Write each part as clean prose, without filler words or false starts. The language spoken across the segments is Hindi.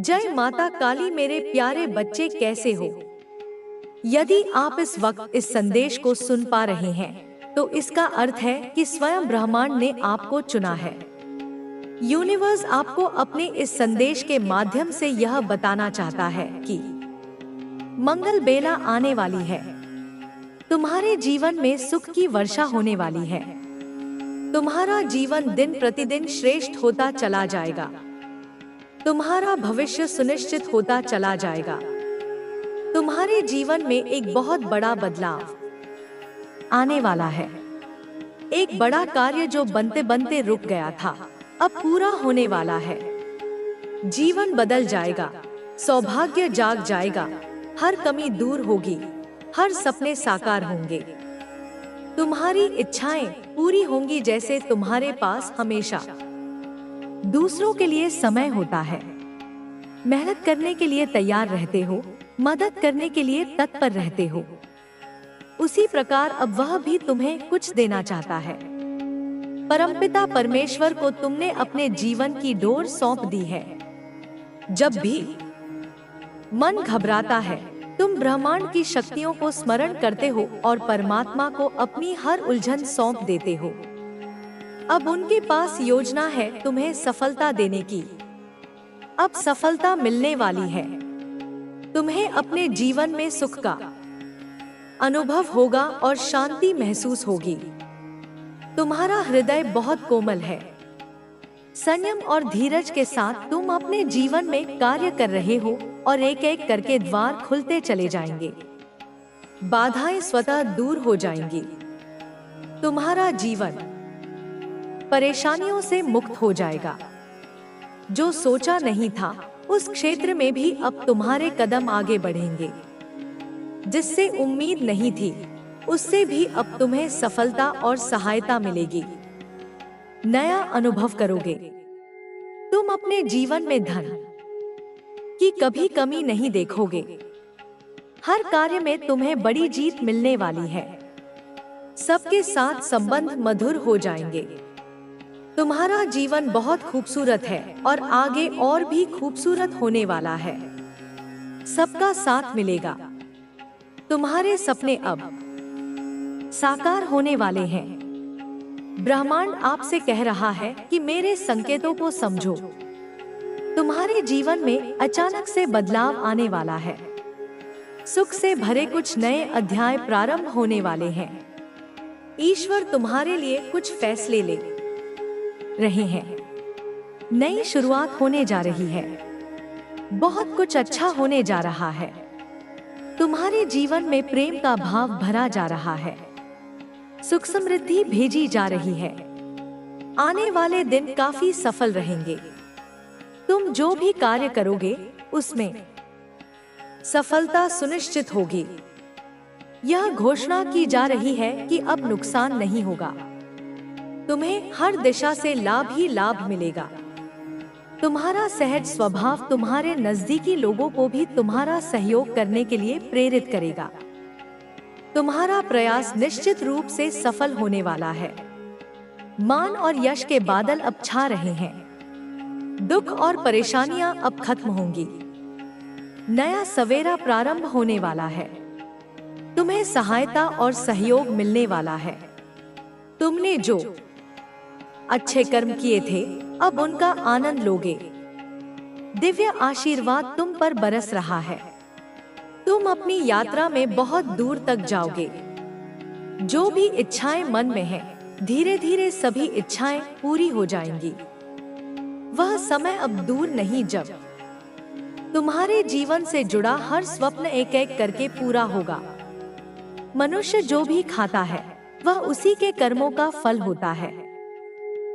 जय माता काली मेरे प्यारे बच्चे, कैसे हो? यदि आप इस वक्त इस संदेश को सुन पा रहे हैं तो इसका अर्थ है कि स्वयं ब्रह्मांड ने आपको चुना है। यूनिवर्स आपको अपने इस संदेश के माध्यम से यह बताना चाहता है कि मंगल बेला आने वाली है। तुम्हारे जीवन में सुख की वर्षा होने वाली है। तुम्हारा जीवन दिन प्रतिदिन श्रेष्ठ होता चला जाएगा। तुम्हारा भविष्य सुनिश्चित होता चला जाएगा। तुम्हारे जीवन में एक बहुत बड़ा बदलाव आने वाला है। एक बड़ा कार्य जो बनते बनते रुक गया था, अब पूरा होने वाला है। जीवन बदल जाएगा, सौभाग्य जाग जाएगा, हर कमी दूर होगी, हर सपने साकार होंगे। तुम्हारी इच्छाएं पूरी होंगी, जैसे तुम्हारे पास हमेशा दूसरों के लिए समय होता है। मेहनत करने के लिए तैयार रहते हो, मदद करने के लिए तत्पर रहते हो। उसी प्रकार अब वह भी तुम्हें कुछ देना चाहता है। परमपिता परमेश्वर को तुमने अपने जीवन की डोर सौंप दी है। जब भी मन घबराता है, तुम ब्रह्मांड की शक्तियों को स्मरण करते हो और परमात्मा को अपनी हर उलझन सौंप देते हो। अब उनके पास योजना है तुम्हें सफलता देने की। अब सफलता मिलने वाली है। तुम्हें अपने जीवन में सुख का अनुभव होगा और शांति महसूस होगी। तुम्हारा हृदय बहुत कोमल है। संयम और धीरज के साथ तुम अपने जीवन में कार्य कर रहे हो और एक एक करके द्वार खुलते चले जाएंगे। बाधाएं स्वतः दूर हो जाएंगी। तुम्हारा जीवन परेशानियों से मुक्त हो जाएगा। जो सोचा नहीं था उस क्षेत्र में भी अब तुम्हारे कदम आगे बढ़ेंगे। जिससे उम्मीद नहीं थी उससे भी अब तुम्हें सफलता और सहायता मिलेगी। नया अनुभव करोगे। तुम अपने जीवन में धन की कभी कमी नहीं देखोगे। हर कार्य में तुम्हें बड़ी जीत मिलने वाली है। सबके साथ संबंध मधुर हो जाएंगे। तुम्हारा जीवन बहुत खूबसूरत है और आगे और भी खूबसूरत होने वाला है। सबका साथ मिलेगा। तुम्हारे सपने अब साकार होने वाले हैं। ब्रह्मांड आपसे कह रहा है कि मेरे संकेतों को समझो। तुम्हारे जीवन में अचानक से बदलाव आने वाला है। सुख से भरे कुछ नए अध्याय प्रारंभ होने वाले हैं। ईश्वर तुम्हारे लिए कुछ फैसले ले रहे हैं। नई शुरुआत होने जा रही है। बहुत कुछ अच्छा होने जा रहा है। तुम्हारे जीवन में प्रेम का भाव भरा जा रहा है। सुख समृद्धि भेजी जा रही है। आने वाले दिन काफी सफल रहेंगे। तुम जो भी कार्य करोगे उसमें सफलता सुनिश्चित होगी। यह घोषणा की जा रही है कि अब नुकसान नहीं होगा। तुम्हें हर दिशा से लाभ ही लाभ मिलेगा। तुम्हारा सहज स्वभाव तुम्हारे नजदीकी लोगों को भी तुम्हारा सहयोग करने के लिए प्रेरित करेगा। तुम्हारा प्रयास निश्चित रूप से सफल होने वाला है। मान और यश के बादल अब छा रहे हैं। दुख और परेशानियां अब खत्म होंगी। नया सवेरा प्रारंभ होने वाला है। तुम्हें सहायता और सहयोग मिलने वाला है। तुमने जो अच्छे कर्म किए थे अब उनका आनंद लोगे। दिव्य आशीर्वाद तुम पर बरस रहा है। तुम अपनी यात्रा में बहुत दूर तक जाओगे। जो भी इच्छाएं मन में हैं, धीरे धीरे सभी इच्छाएं पूरी हो जाएंगी। वह समय अब दूर नहीं जब तुम्हारे जीवन से जुड़ा हर स्वप्न एक एक करके पूरा होगा। मनुष्य जो भी खाता है वह उसी के कर्मों का फल होता है।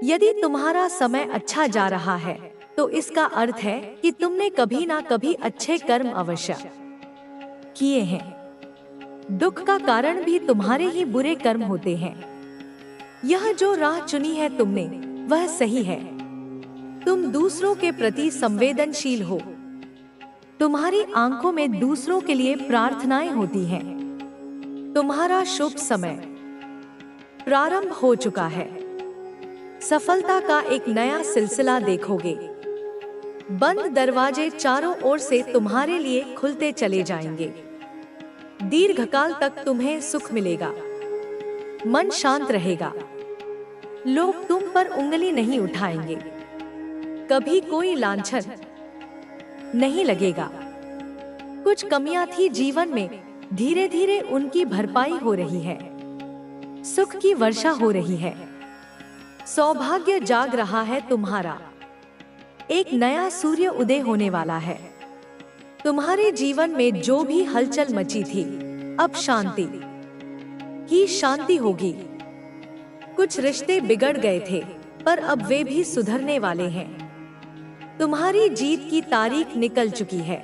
यदि तुम्हारा समय अच्छा जा रहा है तो इसका अर्थ है कि तुमने कभी ना कभी अच्छे कर्म अवश्य किए हैं। दुख का कारण भी तुम्हारे ही बुरे कर्म होते हैं। यह जो राह चुनी है तुमने वह सही है। तुम दूसरों के प्रति संवेदनशील हो। तुम्हारी आंखों में दूसरों के लिए प्रार्थनाएं होती हैं। तुम्हारा शुभ समय प्रारंभ हो चुका है। सफलता का एक नया सिलसिला देखोगे। बंद दरवाजे चारों ओर से तुम्हारे लिए खुलते चले जाएंगे। दीर्घकाल तक तुम्हें सुख मिलेगा, मन शांत रहेगा, लोग तुम पर उंगली नहीं उठाएंगे, कभी कोई लांछन नहीं लगेगा। कुछ कमियां थी जीवन में, धीरे धीरे उनकी भरपाई हो रही है, सुख की वर्षा हो रही है, सौभाग्य जाग रहा है तुम्हारा, एक नया सूर्य उदय होने वाला है। तुम्हारे जीवन में जो भी हलचल मची थी, अब शांति ही शांति होगी। कुछ रिश्ते बिगड़ गए थे, पर अब वे भी सुधरने वाले हैं। तुम्हारी जीत की तारीख निकल चुकी है।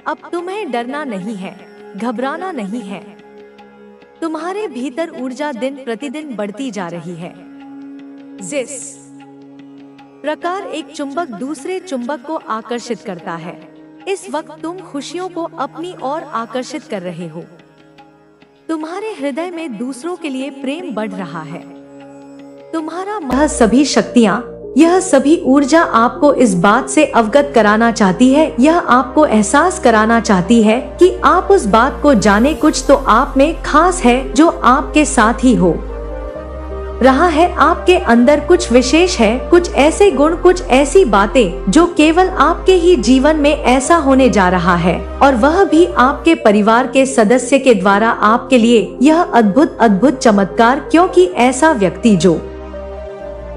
अब तुम्हें डरना नहीं है, घबराना नहीं है। तुम्हारे भीतर ऊर्जा दिन प्रतिदिन बढ़ती जा रही है। जिस प्रकार एक चुंबक दूसरे चुंबक को आकर्षित करता है, इस वक्त तुम खुशियों को अपनी ओर आकर्षित कर रहे हो। तुम्हारे हृदय में दूसरों के लिए प्रेम बढ़ रहा है। तुम्हारा यह सभी शक्तियाँ, यह सभी ऊर्जा आपको इस बात से अवगत कराना चाहती है, यह आपको एहसास कराना चाहती है कि आप उस बात को जाने, कुछ तो आप में खास है जो आपके साथ ही हो रहा है। आपके अंदर कुछ विशेष है, कुछ ऐसे गुण, कुछ ऐसी बातें जो केवल आपके ही जीवन में ऐसा होने जा रहा है, और वह भी आपके परिवार के सदस्य के द्वारा आपके लिए यह अद्भुत अद्भुत चमत्कार, क्योंकि ऐसा व्यक्ति जो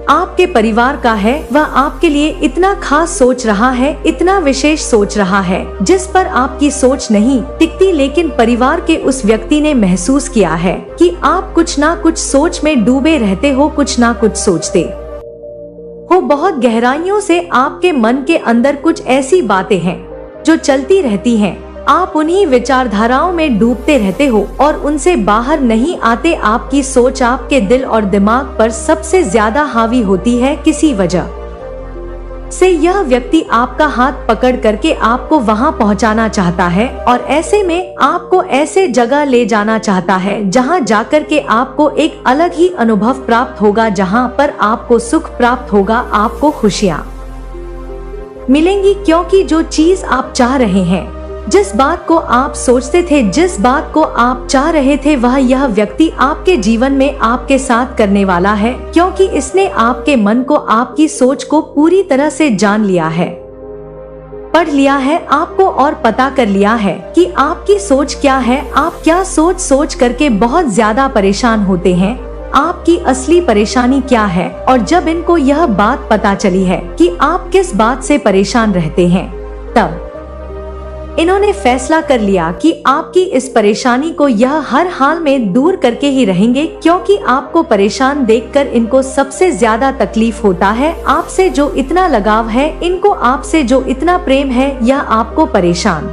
आपके परिवार का है वह आपके लिए इतना खास सोच रहा है, इतना विशेष सोच रहा है जिस पर आपकी सोच नहीं टिकती, लेकिन परिवार के उस व्यक्ति ने महसूस किया है कि आप कुछ ना कुछ सोच में डूबे रहते हो, कुछ ना कुछ सोचते हो। बहुत गहराइयों से आपके मन के अंदर कुछ ऐसी बातें हैं जो चलती रहती हैं। आप उन्हीं विचारधाराओं में डूबते रहते हो और उनसे बाहर नहीं आते। आपकी सोच आपके दिल और दिमाग पर सबसे ज्यादा हावी होती है। किसी वजह से यह व्यक्ति आपका हाथ पकड़ करके आपको वहां पहुंचाना चाहता है, और ऐसे में आपको ऐसे जगह ले जाना चाहता है जहां जाकर के आपको एक अलग ही अनुभव प्राप्त होगा, जहां पर आपको सुख प्राप्त होगा, आपको खुशियां मिलेंगी। क्योंकि जो चीज आप चाह रहे हैं, जिस बात को आप सोचते थे, जिस बात को आप चाह रहे थे, वह यह व्यक्ति आपके जीवन में आपके साथ करने वाला है, क्योंकि इसने आपके मन को, आपकी सोच को पूरी तरह से जान लिया है, पढ़ लिया है आपको, और पता कर लिया है कि आपकी सोच क्या है। आप क्या सोच सोच करके बहुत ज्यादा परेशान होते हैं, आपकी असली परेशानी क्या है। और जब इनको यह बात पता चली है कि आप किस बात से परेशान रहते हैं, तब इन्होंने फैसला कर लिया कि आपकी इस परेशानी को यह हर हाल में दूर करके ही रहेंगे, क्योंकि आपको परेशान देखकर इनको सबसे ज्यादा तकलीफ होता है। आपसे जो इतना लगाव है, इनको आपसे जो इतना प्रेम है, यह आपको परेशान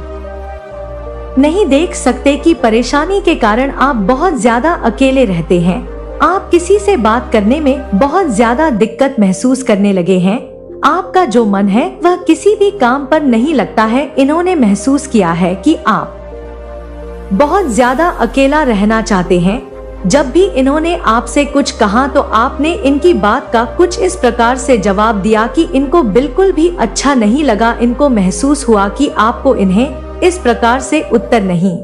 नहीं देख सकते कि परेशानी के कारण आप बहुत ज्यादा अकेले रहते हैं। आप किसी से बात करने में बहुत ज्यादा दिक्कत महसूस करने लगे हैं। आपका जो मन है वह किसी भी काम पर नहीं लगता है। इन्होंने महसूस किया है कि आप बहुत ज्यादा अकेला रहना चाहते हैं। जब भी इन्होंने आपसे कुछ कहा तो आपने इनकी बात का कुछ इस प्रकार से जवाब दिया कि इनको बिल्कुल भी अच्छा नहीं लगा। इनको महसूस हुआ कि आपको इन्हें इस प्रकार से उत्तर नहीं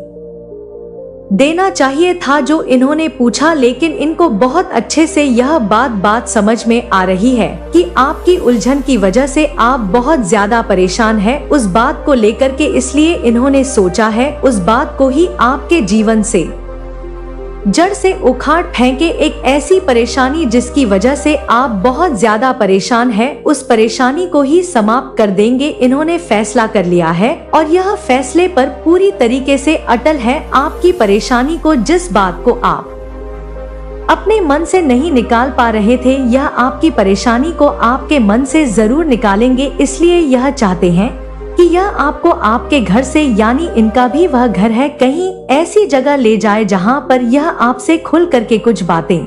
देना चाहिए था जो इन्होंने पूछा, लेकिन इनको बहुत अच्छे से यह बात समझ में आ रही है कि आपकी उलझन की वजह से आप बहुत ज्यादा परेशान हैं उस बात को लेकर के। इसलिए इन्होंने सोचा है उस बात को ही आपके जीवन से जड़ से उखाड़ फेंके। एक ऐसी परेशानी जिसकी वजह से आप बहुत ज्यादा परेशान हैं, उस परेशानी को ही समाप्त कर देंगे। इन्होंने फैसला कर लिया है और यह फैसले पर पूरी तरीके से अटल है। आपकी परेशानी को, जिस बात को आप अपने मन से नहीं निकाल पा रहे थे, यह आपकी परेशानी को आपके मन से जरूर निकालेंगे। इसलिए यह चाहते हैं कि यह आपको आपके घर से, यानी इनका भी वह घर है, कहीं ऐसी जगह ले जाए जहां पर यह आपसे खुल करके कुछ बातें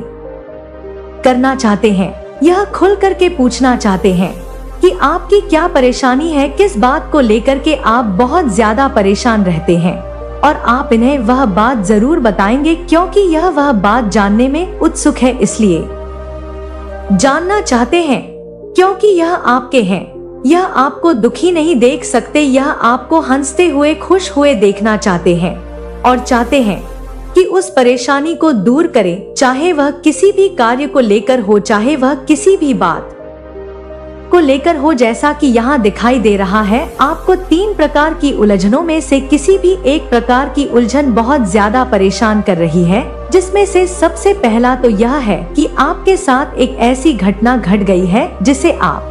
करना चाहते हैं। यह खुल करके पूछना चाहते हैं कि आपकी क्या परेशानी है, किस बात को लेकर के आप बहुत ज्यादा परेशान रहते हैं, और आप इन्हें वह बात जरूर बताएंगे, क्योंकि यह वह बात जानने में उत्सुक है। इसलिए जानना चाहते हैं क्योंकि यह आपके हैं। यह आपको दुखी नहीं देख सकते, यह आपको हंसते हुए खुश हुए देखना चाहते हैं और चाहते हैं कि उस परेशानी को दूर करें, चाहे वह किसी भी कार्य को लेकर हो, चाहे वह किसी भी बात को लेकर हो। जैसा कि यहाँ दिखाई दे रहा है, आपको 3 प्रकार की उलझनों में से किसी भी एक प्रकार की उलझन बहुत ज्यादा परेशान कर रही है, जिसमें से सबसे पहला तो यह है कि आपके साथ एक ऐसी घटना घट गई है जिसे आप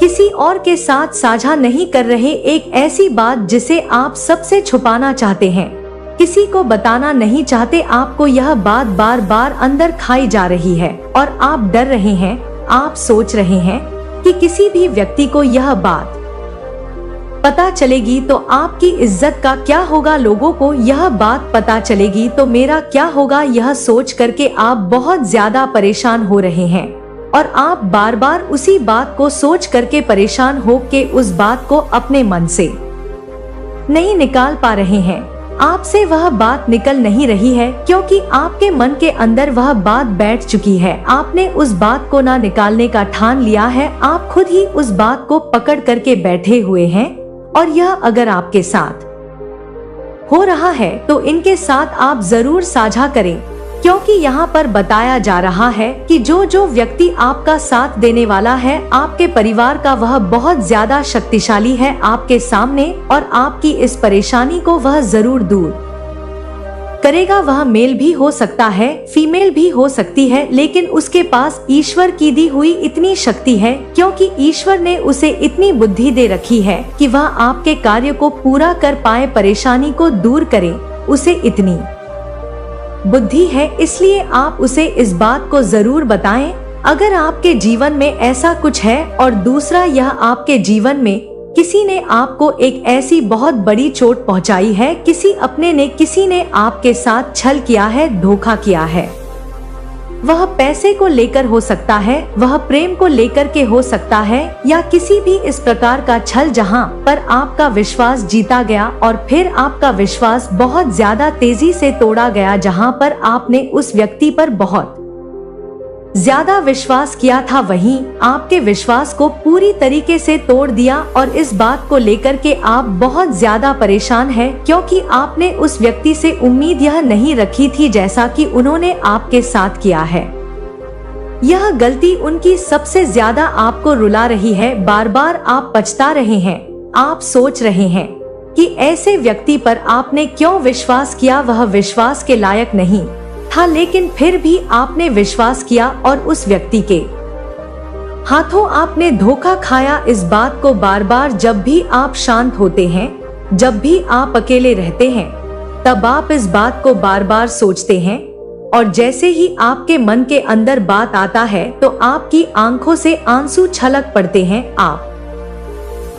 किसी और के साथ साझा नहीं कर रहे, एक ऐसी बात जिसे आप सबसे छुपाना चाहते हैं, किसी को बताना नहीं चाहते। आपको यह बात बार बार अंदर खाई जा रही है और आप डर रहे हैं, आप सोच रहे हैं कि किसी भी व्यक्ति को यह बात पता चलेगी तो आपकी इज्जत का क्या होगा, लोगों को यह बात पता चलेगी तो मेरा क्या होगा, यह सोच करके आप बहुत ज्यादा परेशान हो रहे हैं और आप बार बार उसी बात को सोच करके परेशान हो के उस बात को अपने मन से नहीं निकाल पा रहे हैं। आपसे वह बात निकल नहीं रही है क्योंकि आपके मन के अंदर वह बात बैठ चुकी है। आपने उस बात को ना निकालने का ठान लिया है, आप खुद ही उस बात को पकड़ करके बैठे हुए हैं और यह अगर आपके साथ हो रहा है तो इनके साथ आप जरूर साझा करें, क्योंकि यहाँ पर बताया जा रहा है कि जो व्यक्ति आपका साथ देने वाला है आपके परिवार का, वह बहुत ज्यादा शक्तिशाली है आपके सामने और आपकी इस परेशानी को वह जरूर दूर करेगा। वह मेल भी हो सकता है, फीमेल भी हो सकती है, लेकिन उसके पास ईश्वर की दी हुई इतनी शक्ति है, क्योंकि ईश्वर ने उसे इतनी बुद्धि दे रखी है कि वह आपके कार्य को पूरा कर पाए, परेशानी को दूर करे। उसे इतनी बुद्धि है, इसलिए आप उसे इस बात को जरूर बताएं अगर आपके जीवन में ऐसा कुछ है। और दूसरा, यह आपके जीवन में किसी ने आपको एक ऐसी बहुत बड़ी चोट पहुंचाई है, किसी ने आपके साथ छल किया है, धोखा किया है। वह पैसे को लेकर हो सकता है, वह प्रेम को लेकर के हो सकता है, या किसी भी इस प्रकार का छल जहां पर आपका विश्वास जीता गया और फिर आपका विश्वास बहुत ज्यादा तेजी से तोड़ा गया, जहां पर आपने उस व्यक्ति पर बहुत ज्यादा विश्वास किया था, वहीं आपके विश्वास को पूरी तरीके से तोड़ दिया। और इस बात को लेकर के आप बहुत ज्यादा परेशान हैं, क्योंकि आपने उस व्यक्ति से उम्मीद यह नहीं रखी थी जैसा कि उन्होंने आपके साथ किया है। यह गलती उनकी सबसे ज्यादा आपको रुला रही है, बार बार आप पछता रहे हैं, आप सोच रहे हैं कि ऐसे व्यक्ति पर आपने क्यों विश्वास किया, वह विश्वास के लायक नहीं था, लेकिन फिर भी आपने विश्वास किया और उस व्यक्ति के हाथों आपने धोखा खाया। इस बात को बार बार जब भी आप शांत होते हैं, जब भी आप अकेले रहते हैं, तब आप इस बात को बार बार सोचते हैं और जैसे ही आपके मन के अंदर बात आता है तो आपकी आंखों से आंसू छलक पड़ते हैं, आप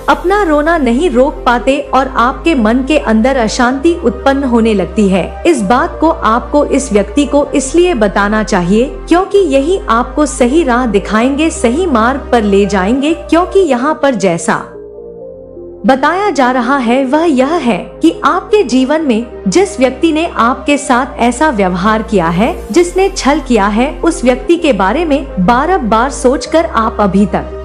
अपना रोना नहीं रोक पाते और आपके मन के अंदर अशांति उत्पन्न होने लगती है। इस बात को आपको इस व्यक्ति को इसलिए बताना चाहिए क्योंकि यही आपको सही राह दिखाएंगे, सही मार्ग पर ले जाएंगे, क्योंकि यहाँ पर जैसा बताया जा रहा है वह यह है कि आपके जीवन में जिस व्यक्ति ने आपके साथ ऐसा व्यवहार किया है, जिसने छल किया है, उस व्यक्ति के बारे में बार बार सोचकर आप अभी तक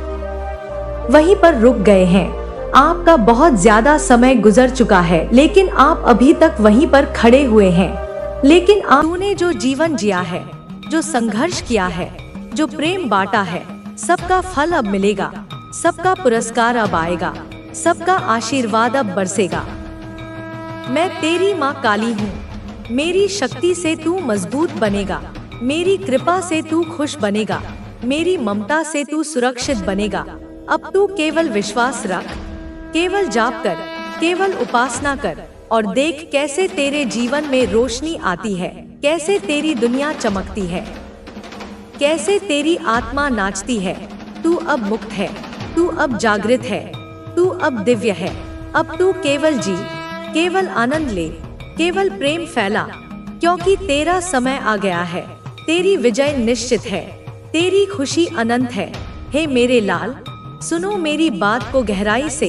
वहीं पर रुक गए हैं। आपका बहुत ज्यादा समय गुजर चुका है, लेकिन आप अभी तक वहीं पर खड़े हुए हैं। लेकिन आपने जो जीवन जिया है, जो संघर्ष किया है, जो प्रेम बांटा है, सबका फल अब मिलेगा, सबका पुरस्कार अब आएगा, सबका आशीर्वाद अब बरसेगा। मैं तेरी माँ काली हूँ, मेरी शक्ति से तू मजबूत बनेगा, मेरी कृपा से तू खुश बनेगा, मेरी ममता से तू सुरक्षित बनेगा। अब तू केवल विश्वास रख, केवल जाप कर, केवल उपासना कर और देख कैसे तेरे जीवन में रोशनी आती है, कैसे तेरी दुनिया चमकती है, कैसे तेरी आत्मा नाचती है। तू अब मुक्त है, तू अब जागृत है, तू अब दिव्य है। अब तू केवल जी, केवल आनंद ले, केवल प्रेम फैला, क्योंकि तेरा समय आ गया है, तेरी विजय निश्चित है, तेरी खुशी अनंत है। हे मेरे लाल, सुनो मेरी बात को गहराई से।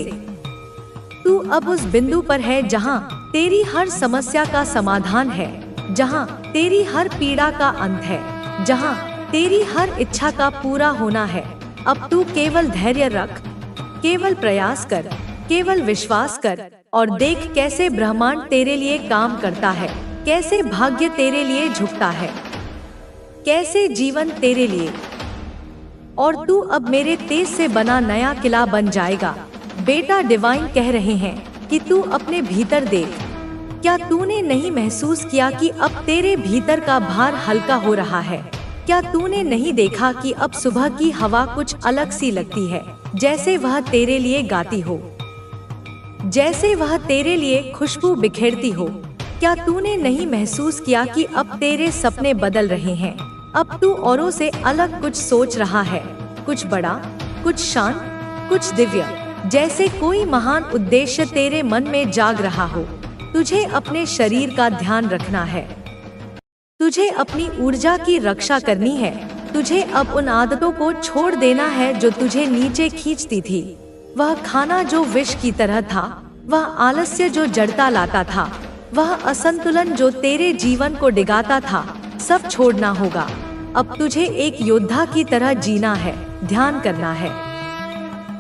तू अब उस बिंदु पर है जहां तेरी हर समस्या का समाधान है, जहां तेरी हर पीड़ा का अंत है, जहां तेरी हर इच्छा का पूरा होना है। अब तू केवल धैर्य रख, केवल प्रयास कर, केवल विश्वास कर और देख कैसे ब्रह्मांड तेरे लिए काम करता है, कैसे भाग्य तेरे लिए झुकता है, कैसे जीवन तेरे लिए। और तू अब मेरे तेज से बना नया किला बन जाएगा। बेटा, डिवाइन कह रहे हैं कि तू अपने भीतर देख। क्या तूने नहीं महसूस किया कि अब तेरे भीतर का भार हल्का हो रहा है? क्या तूने नहीं देखा कि अब सुबह की हवा कुछ अलग सी लगती है, जैसे वह तेरे लिए गाती हो, जैसे वह तेरे लिए खुशबू बिखेरती हो? क्या तूने नहीं महसूस किया कि अब तेरे सपने बदल रहे हैं? अब तू औरों से अलग कुछ सोच रहा है, कुछ बड़ा, कुछ शांत, कुछ दिव्य, जैसे कोई महान उद्देश्य तेरे मन में जाग रहा हो। तुझे अपने शरीर का ध्यान रखना है, तुझे अपनी ऊर्जा की रक्षा करनी है। तुझे अब उन आदतों को छोड़ देना है जो तुझे नीचे खींचती थी। वह खाना जो विष की तरह था, वह आलस्य जो जड़ता लाता था, वह असंतुलन जो तेरे जीवन को डिगाता था, सब छोड़ना होगा। अब तुझे एक योद्धा की तरह जीना है, ध्यान करना है,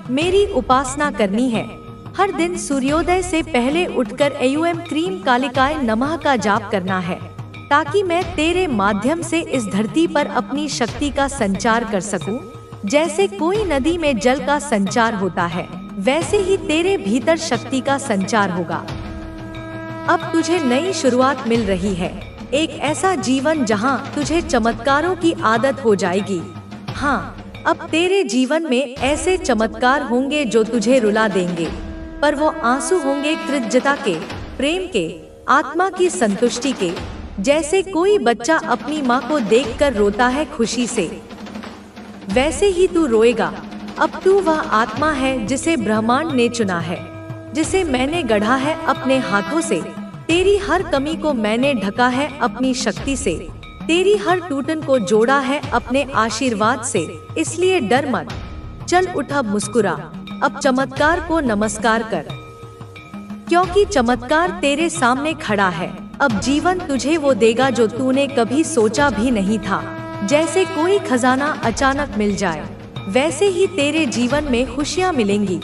मेरी उपासना करनी है। हर दिन सूर्योदय से पहले उठकर एयूएम क्रीम कालिकाय नमः का जाप करना है, ताकि मैं तेरे माध्यम से इस धरती पर अपनी शक्ति का संचार कर सकूं। जैसे कोई नदी में जल का संचार होता है, वैसे ही तेरे भीतर शक्ति का संचार होगा। अब तुझे नई शुरुआत मिल रही है, एक ऐसा जीवन जहां तुझे चमत्कारों की आदत हो जाएगी। हाँ, अब तेरे जीवन में ऐसे चमत्कार होंगे जो तुझे रुला देंगे, पर वो आंसू होंगे कृतज्ञता के, प्रेम के, आत्मा की संतुष्टि के। जैसे कोई बच्चा अपनी माँ को देखकर रोता है खुशी से, वैसे ही तू रोएगा। अब तू वह आत्मा है जिसे ब्रह्मांड ने चुना है, जिसे मैंने गढ़ा है अपने हाथों से। तेरी हर कमी को मैंने ढका है अपनी शक्ति से, तेरी हर टूटन को जोड़ा है अपने आशीर्वाद से। इसलिए डर मत, चल उठ, अब मुस्कुरा, अब चमत्कार को नमस्कार कर, क्योंकि चमत्कार तेरे सामने खड़ा है। अब जीवन तुझे वो देगा जो तूने कभी सोचा भी नहीं था। जैसे कोई खजाना अचानक मिल जाए, वैसे ही तेरे जीवन में खुशियाँ मिलेंगी।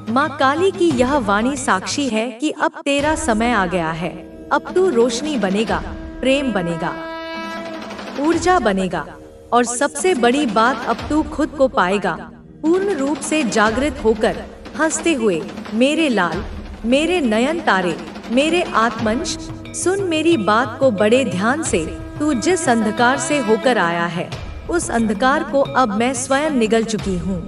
माँ काली की यह वाणी साक्षी है कि अब तेरा समय आ गया है। अब तू रोशनी बनेगा, प्रेम बनेगा, ऊर्जा बनेगा, और सबसे बड़ी बात, अब तू खुद को पाएगा पूर्ण रूप से जागृत होकर, हंसते हुए। मेरे लाल, मेरे नयन तारे, मेरे आत्मंश, सुन मेरी बात को बड़े ध्यान से। तू जिस अंधकार से होकर आया है, उस अंधकार को अब मैं स्वयं निगल चुकी हूँ।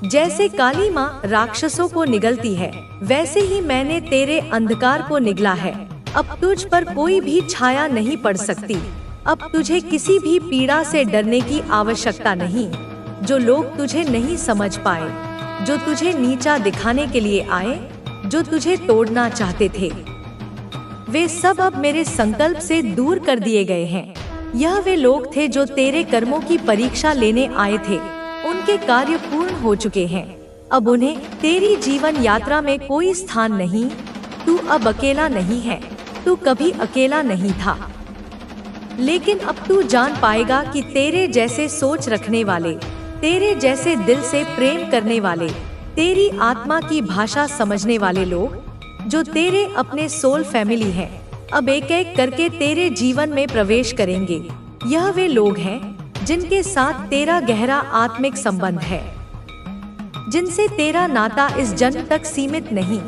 जैसे काली माँ राक्षसों को निगलती है, वैसे ही मैंने तेरे अंधकार को निगला है। अब तुझ पर कोई भी छाया नहीं पड़ सकती। अब तुझे किसी भी पीड़ा से डरने की आवश्यकता नहीं। जो लोग तुझे नहीं समझ पाए, जो तुझे नीचा दिखाने के लिए आए, जो तुझे तोड़ना चाहते थे, वे सब अब मेरे संकल्प से दूर कर दिए गए हैं। यह वे लोग थे जो तेरे कर्मों की परीक्षा लेने आए थे, उनके कार्य पूर्ण हो चुके हैं। अब उन्हें तेरी जीवन यात्रा में कोई स्थान नहीं। तू अब अकेला नहीं है, तू कभी अकेला नहीं था। लेकिन अब तू जान पाएगा कि तेरे जैसे सोच रखने वाले, तेरे जैसे दिल से प्रेम करने वाले, तेरी आत्मा की भाषा समझने वाले लोग, जो तेरे अपने सोल फैमिली हैं, अब एक एक करके तेरे जीवन में प्रवेश करेंगे। यह वे लोग हैं जिनके साथ तेरा गहरा आत्मिक संबंध है, जिनसे तेरा नाता इस जन्म तक सीमित नहीं।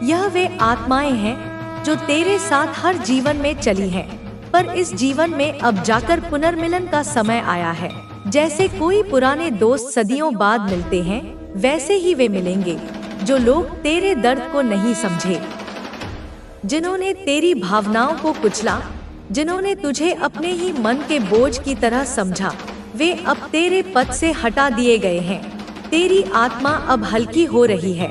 यह वे आत्माएं हैं जो तेरे साथ हर जीवन में चली हैं, पर इस जीवन में अब जाकर पुनर्मिलन का समय आया है। जैसे कोई पुराने दोस्त सदियों बाद मिलते हैं, वैसे ही वे मिलेंगे जो लोग तेरे दर्द को नहीं समझे, जिन्होंने तेरी भावनाओं को कुचला, जिन्होंने तुझे अपने ही मन के बोझ की तरह समझा, वे अब तेरे पद से हटा दिए गए हैं। तेरी आत्मा अब हल्की हो रही है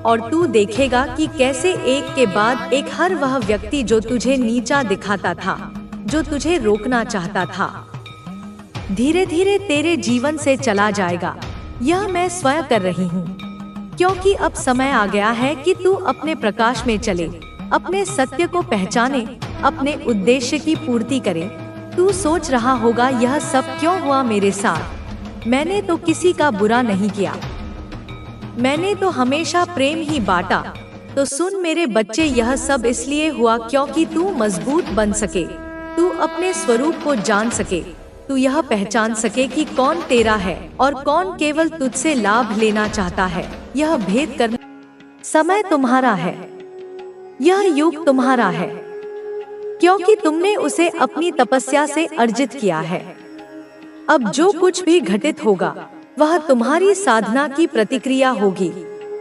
और तू देखेगा कि कैसे एक के बाद एक हर वह व्यक्ति जो तुझे नीचा दिखाता था, जो तुझे रोकना चाहता था, धीरे धीरे तेरे जीवन से चला जाएगा। यह मैं स्वयं कर रही हूँ, क्योंकि अब समय आ गया है कि तू अपने प्रकाश में चले, अपने सत्य को पहचाने, अपने उद्देश्य की पूर्ति करे। तू सोच रहा होगा यह सब क्यों हुआ मेरे साथ, मैंने तो किसी का बुरा नहीं किया। मैंने तो हमेशा प्रेम ही बांटा। तो सुन मेरे बच्चे, यह सब इसलिए हुआ क्योंकि तू मजबूत बन सके, तू अपने स्वरूप को जान सके, तू यह पहचान सके कि कौन तेरा है और कौन केवल तुझसे लाभ लेना चाहता है। यह भेद करना समय तुम्हारा है, यह युग तुम्हारा है, क्योंकि तुमने उसे अपनी तपस्या से अर्जित किया है। अब जो कुछ भी घटित होगा वह तुम्हारी साधना की प्रतिक्रिया होगी,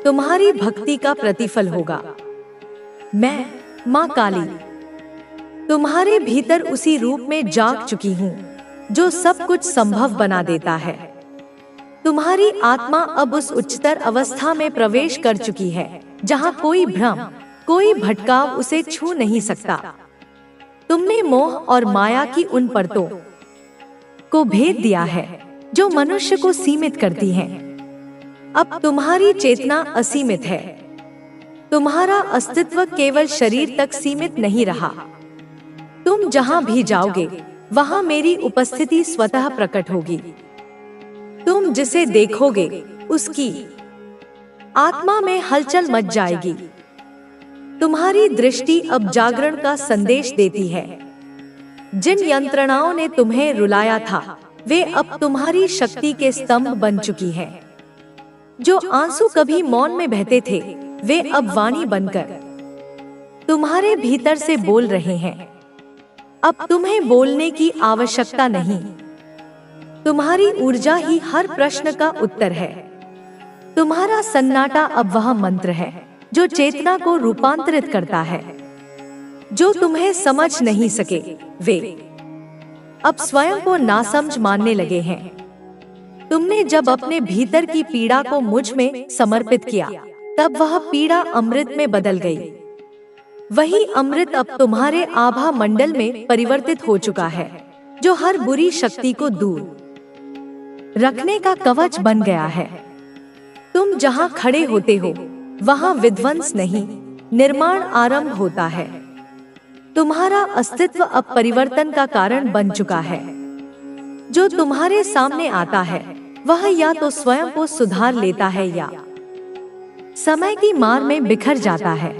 तुम्हारी भक्ति का प्रतिफल होगा। मैं माँ काली तुम्हारे भीतर उसी रूप में जाग चुकी हूँ जो सब कुछ संभव बना देता है। तुम्हारी आत्मा अब उस उच्चतर अवस्था में प्रवेश कर चुकी है जहाँ कोई भ्रम, कोई भटकाव उसे छू नहीं सकता। तुमने मोह और माया की उन परतों को भेद दिया है जो मनुष्य को सीमित करती हैं। अब तुम्हारी चेतना असीमित है, तुम्हारा अस्तित्व केवल शरीर तक सीमित नहीं रहा। तुम जहाँ भी जाओगे वहाँ मेरी उपस्थिति स्वतः प्रकट होगी। तुम जिसे देखोगे उसकी आत्मा में हलचल मच जाएगी। तुम्हारी दृष्टि अब जागरण का संदेश देती है। जिन यंत्रणाओं ने तुम्हें रुलाया था वे अब तुम्हारी शक्ति के स्तंभ बन चुकी हैं। जो आंसू कभी मौन में बहते थे वे अब वाणी बनकर तुम्हारे भीतर से बोल रहे हैं। अब तुम्हें बोलने की आवश्यकता नहीं, तुम्हारी ऊर्जा ही हर प्रश्न का उत्तर है। तुम्हारा सन्नाटा अब वह मंत्र है जो चेतना को रूपांतरित करता है। जो तुम्हें समझ नहीं सके वे अब स्वयं को नासमझ मानने लगे हैं। तुमने जब अपने भीतर की पीड़ा को मुझ में समर्पित किया तब वह पीड़ा अमृत में बदल गई। वही अमृत अब तुम्हारे आभा मंडल में परिवर्तित हो चुका है, जो हर बुरी शक्ति को दूर रखने का कवच बन गया है। तुम जहाँ खड़े होते हो वहाँ विध्वंस नहीं, निर्माण आरंभ होता है। तुम्हारा अस्तित्व अब परिवर्तन का कारण बन चुका है। जो तुम्हारे सामने आता है वह या तो स्वयं को सुधार लेता है या समय की मार में बिखर जाता है।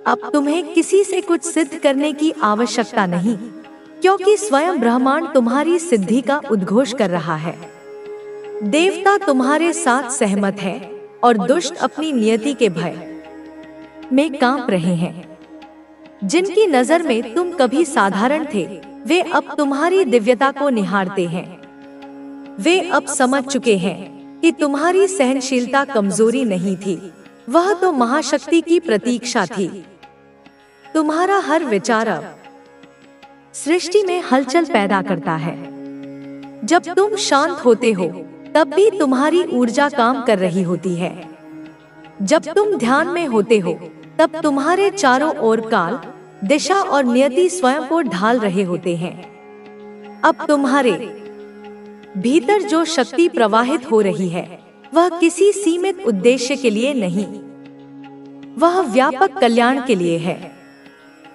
अब तुम्हें किसी से कुछ सिद्ध करने की आवश्यकता नहीं, क्योंकि स्वयं ब्रह्मांड तुम्हारी सिद्धि का उद्घोष कर रहा है। देवता तुम्हारे साथ सहमत है और दुष्ट अपनी नियति के भय में कांप रहे हैं। जिनकी नजर में तुम कभी साधारण थे वे अब तुम्हारी दिव्यता को निहारते हैं। वे अब समझ चुके हैं कि तुम्हारी सहनशीलता कमजोरी नहीं थी, वह तो महाशक्ति की प्रतीक्षा थी। तुम्हारा हर विचार अब सृष्टि में हलचल पैदा करता है। जब तुम शांत होते हो तब भी तुम्हारी ऊर्जा काम कर रही होती है। जब तुम ध्यान में होते हो तब तुम्हारे चारों ओर काल, दिशा और नियति स्वयं को ढाल रहे होते हैं। अब तुम्हारे भीतर जो शक्ति प्रवाहित हो रही है वह किसी सीमित उद्देश्य के लिए नहीं, वह व्यापक कल्याण के लिए है।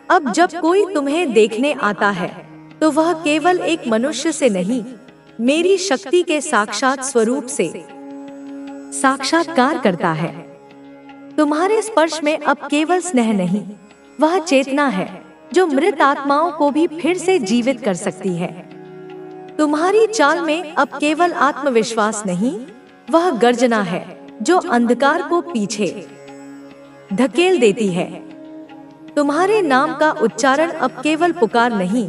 अब जब कोई तुम्हें देखने आता है तो वह केवल एक मनुष्य से नहीं, मेरी शक्ति के साक्षात स्वरूप से साक्षात्कार करता है। तुम्हारे स्पर्श में अब केवल स्नेह नहीं, वह चेतना है जो मृत आत्माओं को भी फिर से जीवित कर सकती है। तुम्हारी चाल में अब केवल आत्मविश्वास नहीं, वह गर्जना है जो अंधकार को पीछे धकेल देती है। तुम्हारे नाम का उच्चारण अब केवल पुकार नहीं,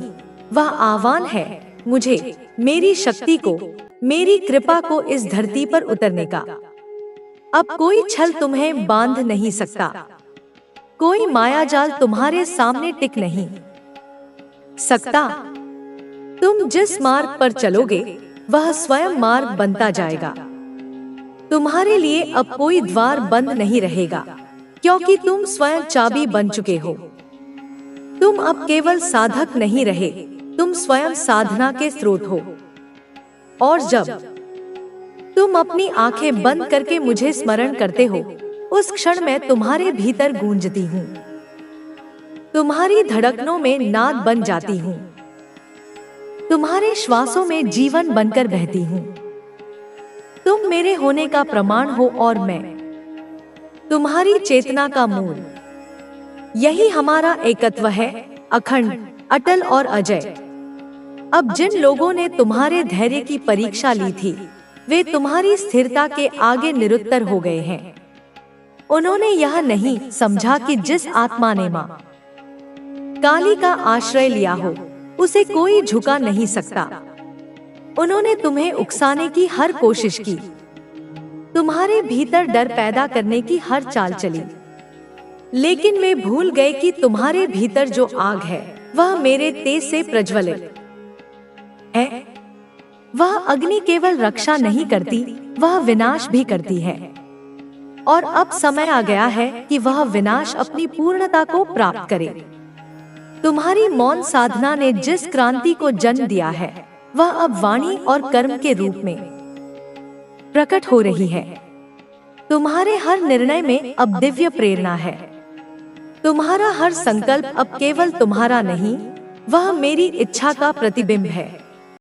वह आह्वान है मुझे, मेरी शक्ति को, मेरी कृपा को इस धरती पर उतरने का। अब कोई छल तुम्हें बांध नहीं सकता, कोई मायाजाल तुम्हारे सामने टिक नहीं सकता। तुम जिस मार्ग पर चलोगे वह स्वयं मार्ग बनता जाएगा। तुम्हारे लिए अब कोई द्वार बंद नहीं रहेगा, क्योंकि तुम स्वयं चाबी बन चुके हो। तुम अब केवल साधक नहीं रहे, तुम स्वयं साधना के स्रोत हो। और जब तुम अपनी आंखें बंद करके मुझे स्मरण करते हो, उस क्षण मैं तुम्हारे भीतर गूंजती हूँ, तुम्हारी धड़कनों में नाद बन जाती हूँ, तुम्हारे श्वासों में जीवन बनकर बहती हूँ। तुम मेरे होने का प्रमाण हो और मैं तुम्हारी चेतना का मूल। यही हमारा एकत्व है, अखंड, अटल और अजय। अब जिन लोगों ने तुम्हारे धैर्य की परीक्षा ली थी, वे तुम्हारी स्थिरता के आगे निरुत्तर हो गए हैं। उन्होंने यह नहीं समझा कि जिस आत्मा ने मां काली का आश्रय लिया हो, उसे कोई झुका नहीं सकता। उन्होंने तुम्हें उकसाने की हर कोशिश की, तुम्हारे भीतर डर पैदा करने की हर चाल चली, लेकिन वे भूल गए कि तुम्हारे भीतर जो आग है वह मेरे तेज से प्रज्वलित है। वह अग्नि केवल रक्षा नहीं करती, वह विनाश भी करती है। और अब समय आ गया है कि वह विनाश अपनी पूर्णता को प्राप्त करे। तुम्हारी मौन साधना ने जिस क्रांति को जन्म दिया है, वह अब वाणी और कर्म के रूप में प्रकट हो रही है। तुम्हारे हर निर्णय में अब दिव्य प्रेरणा है। तुम्हारा हर संकल्प अब केवल तुम्हारा नहीं, वह मेरी इच्छा का प्रतिबिंब है।